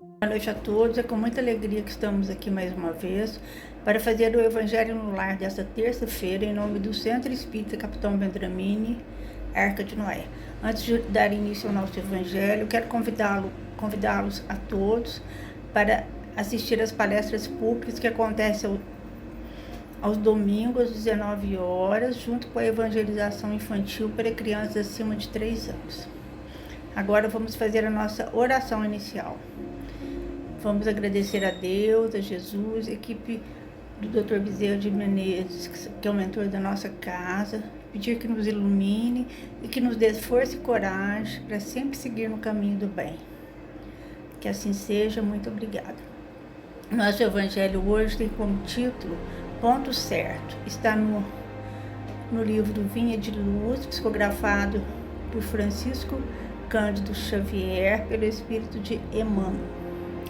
Boa noite a todos, é com muita alegria que estamos aqui mais uma vez para fazer o Evangelho no Lar desta terça-feira, em nome do Centro Espírita Capitão Vendramini, Arca de Noé. Antes de dar início ao nosso Evangelho, quero convidá-los a todos para assistir às palestras públicas que acontecem aos domingos, às 19 horas, junto com a evangelização infantil para crianças acima de 3 anos. Agora vamos fazer a nossa oração inicial. Vamos agradecer a Deus, a Jesus, a equipe do Dr. Bezerra de Menezes, que é o mentor da nossa casa, pedir que nos ilumine e que nos dê força e coragem para sempre seguir no caminho do bem. Que assim seja, muito obrigada. Nosso evangelho hoje tem como título Ponto Certo. Está no livro Vinha de Luz, psicografado por Francisco Cândido Xavier, pelo Espírito de Emmanuel.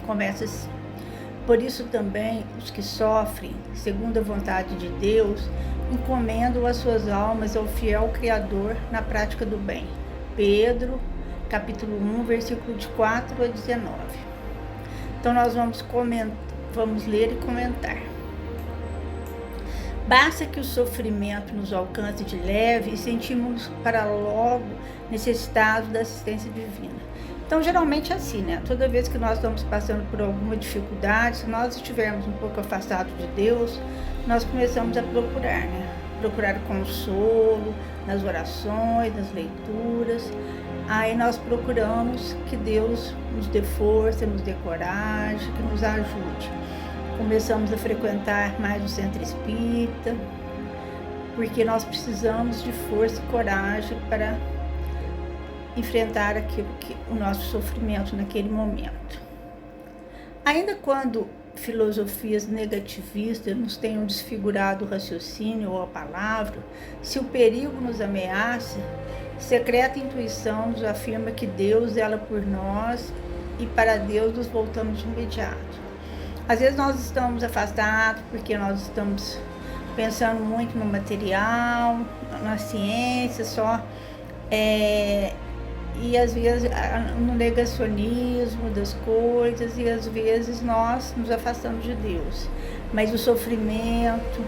Começa assim: por isso também os que sofrem, segundo a vontade de Deus, encomendam as suas almas ao fiel Criador na prática do bem. Pedro, capítulo 1, versículo de 4 a 19. Então nós vamos ler e comentar. Basta que o sofrimento nos alcance de leve e sentimos para logo necessitados da assistência divina. Então, geralmente é assim, né? Toda vez que nós estamos passando por alguma dificuldade, se nós estivermos um pouco afastados de Deus, nós começamos a procurar, né? Procurar consolo nas orações, nas leituras. Aí nós procuramos que Deus nos dê força, nos dê coragem, que nos ajude. Começamos a frequentar mais o centro espírita, porque nós precisamos de força e coragem para enfrentar o nosso sofrimento naquele momento. Ainda quando filosofias negativistas nos tenham desfigurado o raciocínio ou a palavra, se o perigo nos ameaça, secreta intuição nos afirma que Deus zela por nós e para Deus nos voltamos de imediato. Às vezes nós estamos afastados porque nós estamos pensando muito no material, na ciência só, e às vezes no negacionismo das coisas, e às vezes nós nos afastamos de Deus. Mas o sofrimento,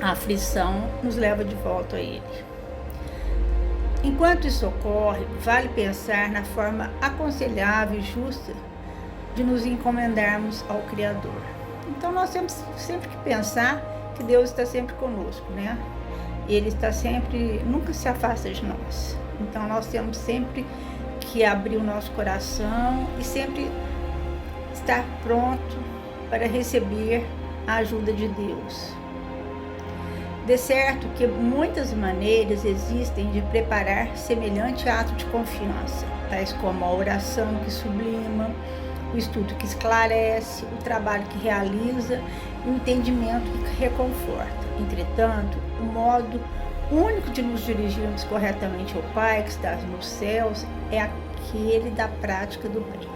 a aflição nos leva de volta a Ele. Enquanto isso ocorre, vale pensar na forma aconselhável e justa de nos encomendarmos ao Criador. Então nós temos sempre que pensar que Deus está sempre conosco, né? Ele está sempre, nunca se afasta de nós. Então nós temos sempre que abrir o nosso coração e sempre estar pronto para receber a ajuda de Deus. De certo que muitas maneiras existem de preparar semelhante ato de confiança, tais como a oração que sublima, o estudo que esclarece, o trabalho que realiza e o entendimento que reconforta. Entretanto, o modo único de nos dirigirmos corretamente ao Pai que está nos céus é aquele da prática do bem.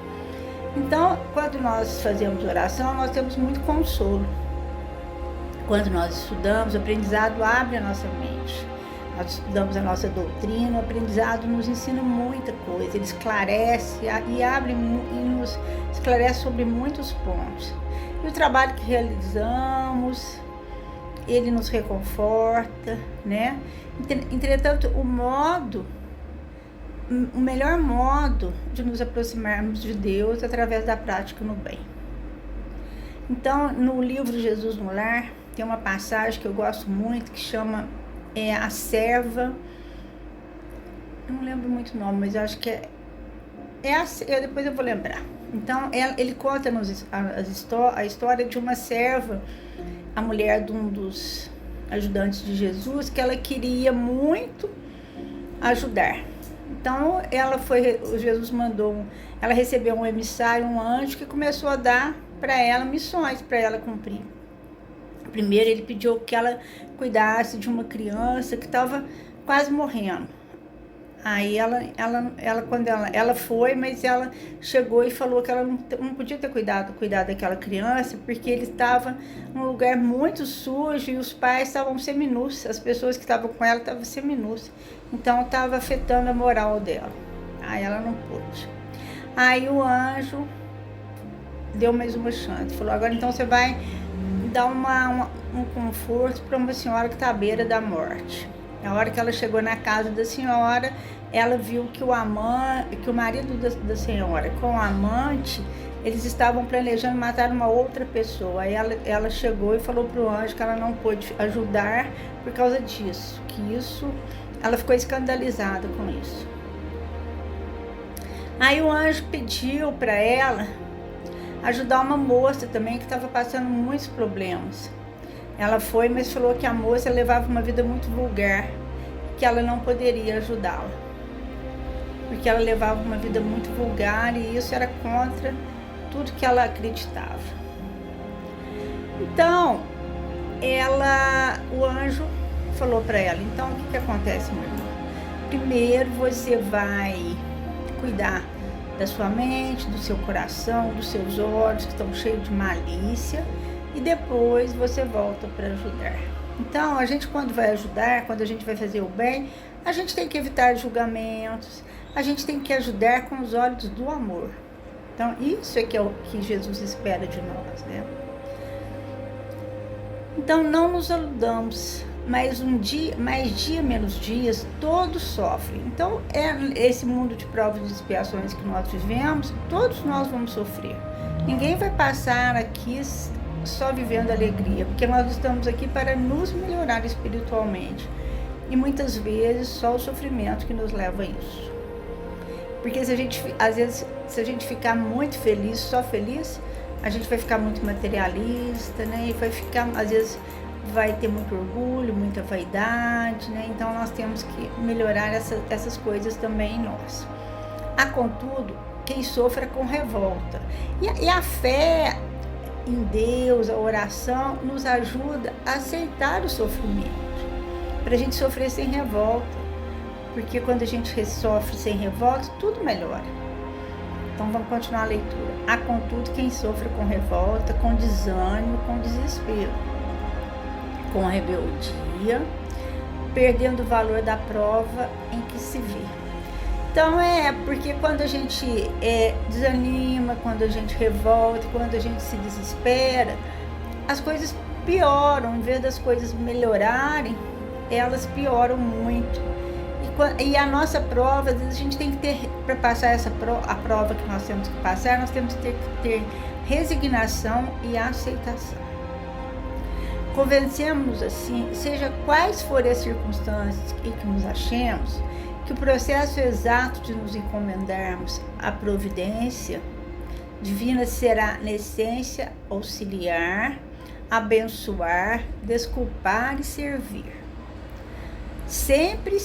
Então, quando nós fazemos oração, nós temos muito consolo. Quando nós estudamos, o aprendizado abre a nossa mente. Nós estudamos a nossa doutrina, o aprendizado nos ensina muita coisa, ele esclarece e abre e nos esclarece sobre muitos pontos. E o trabalho que realizamos, ele nos reconforta, né? Entretanto, o melhor modo de nos aproximarmos de Deus é através da prática no bem. Então, no livro Jesus no Lar, tem uma passagem que eu gosto muito, que chama a serva, eu não lembro muito o nome, mas eu acho que depois eu vou lembrar. Então ele conta a história de uma serva, a mulher de um dos ajudantes de Jesus, que ela queria muito ajudar. Então Jesus mandou, ela recebeu um emissário, um anjo, que começou a dar para ela missões para ela cumprir. Primeiro ele pediu que ela cuidasse de uma criança que estava quase morrendo. Aí quando ela foi, mas ela chegou e falou que ela não podia ter cuidado daquela criança, porque ele estava num lugar muito sujo e os pais estavam seminus, as pessoas que estavam com ela estavam seminus. Então estava afetando a moral dela. Aí ela não pôde. Aí o anjo deu mais uma chance. Falou, agora então você vai dar um conforto para uma senhora que está à beira da morte. Na hora que ela chegou na casa da senhora, ela viu que o marido da senhora com o amante, eles estavam planejando matar uma outra pessoa. Aí ela chegou e falou para o anjo que ela não pôde ajudar por causa disso, ela ficou escandalizada com isso. Aí o anjo pediu para ela ajudar uma moça também que estava passando muitos problemas. Ela foi, mas falou que a moça levava uma vida muito vulgar, que ela não poderia ajudá-la, porque ela levava uma vida muito vulgar e isso era contra tudo que ela acreditava. Então, o anjo falou para ela, então o que acontece, meu irmão? Primeiro você vai cuidar da sua mente, do seu coração, dos seus olhos que estão cheios de malícia, e depois você volta para ajudar. Então, a gente quando vai ajudar, quando a gente vai fazer o bem, a gente tem que evitar julgamentos, a gente tem que ajudar com os olhos do amor. Então, isso é o que Jesus espera de nós, né? Então, não nos iludamos, mais dia, menos dias, todos sofrem. Então, esse mundo de provas e expiações que nós vivemos, todos nós vamos sofrer. Ninguém vai passar aqui só vivendo alegria, porque nós estamos aqui para nos melhorar espiritualmente. E muitas vezes só o sofrimento que nos leva a isso. Porque às vezes, se a gente ficar muito feliz, só feliz, a gente vai ficar muito materialista, né? E vai ficar, às vezes, vai ter muito orgulho, muita vaidade, né? Então nós temos que melhorar essas coisas também em nós. Contudo, quem sofre é com revolta. E a fé em Deus, a oração, nos ajuda a aceitar o sofrimento, para a gente sofrer sem revolta. Porque quando a gente sofre sem revolta, tudo melhora. Então vamos continuar a leitura. Contudo, quem sofre com revolta, com desânimo, com desespero, com rebeldia, perdendo o valor da prova em que se vê. Então porque quando a gente desanima, quando a gente revolta, quando a gente se desespera, as coisas pioram. Em vez das coisas melhorarem, elas pioram muito. E a nossa prova, às vezes a gente tem que ter, para passar a prova que nós temos que passar, nós temos que ter resignação e aceitação. Convencemos-nos assim, seja quais forem as circunstâncias em que nos achemos, que o processo exato de nos encomendarmos à providência divina será, na essência, auxiliar, abençoar, desculpar e servir. Sempre,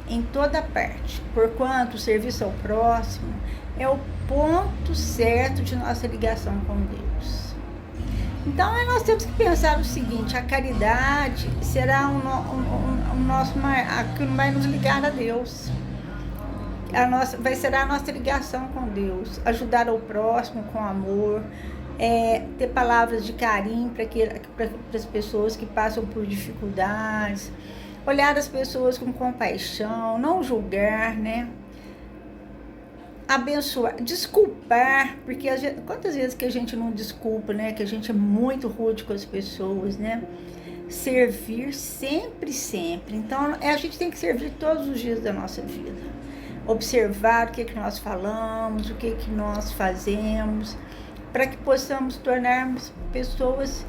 em toda parte, porquanto o serviço ao próximo é o ponto certo de nossa ligação com Deus. Então, nós temos que pensar o seguinte: a caridade será a que vai nos ligar a Deus. Será a nossa ligação com Deus. Ajudar ao próximo com amor, ter palavras de carinho para as pessoas que passam por dificuldades, olhar as pessoas com compaixão, não julgar, né? Abençoar, desculpar, porque quantas vezes que a gente não desculpa, né? Que a gente é muito rude com as pessoas, né? Servir sempre. Então, a gente tem que servir todos os dias da nossa vida. Observar o que nós falamos, o que nós fazemos, para que possamos tornarmos pessoas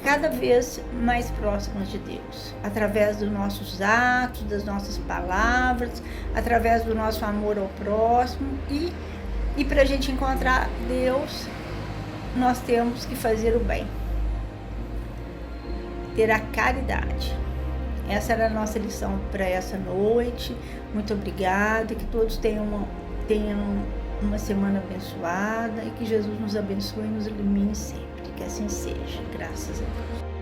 cada vez mais próximas de Deus, através dos nossos atos, das nossas palavras, através do nosso amor ao próximo. E para a gente encontrar Deus, nós temos que fazer o bem, ter a caridade. Essa era a nossa lição para essa noite. Muito obrigada, que todos tenham uma semana abençoada e que Jesus nos abençoe e nos ilumine sempre. Que assim seja, graças a Deus.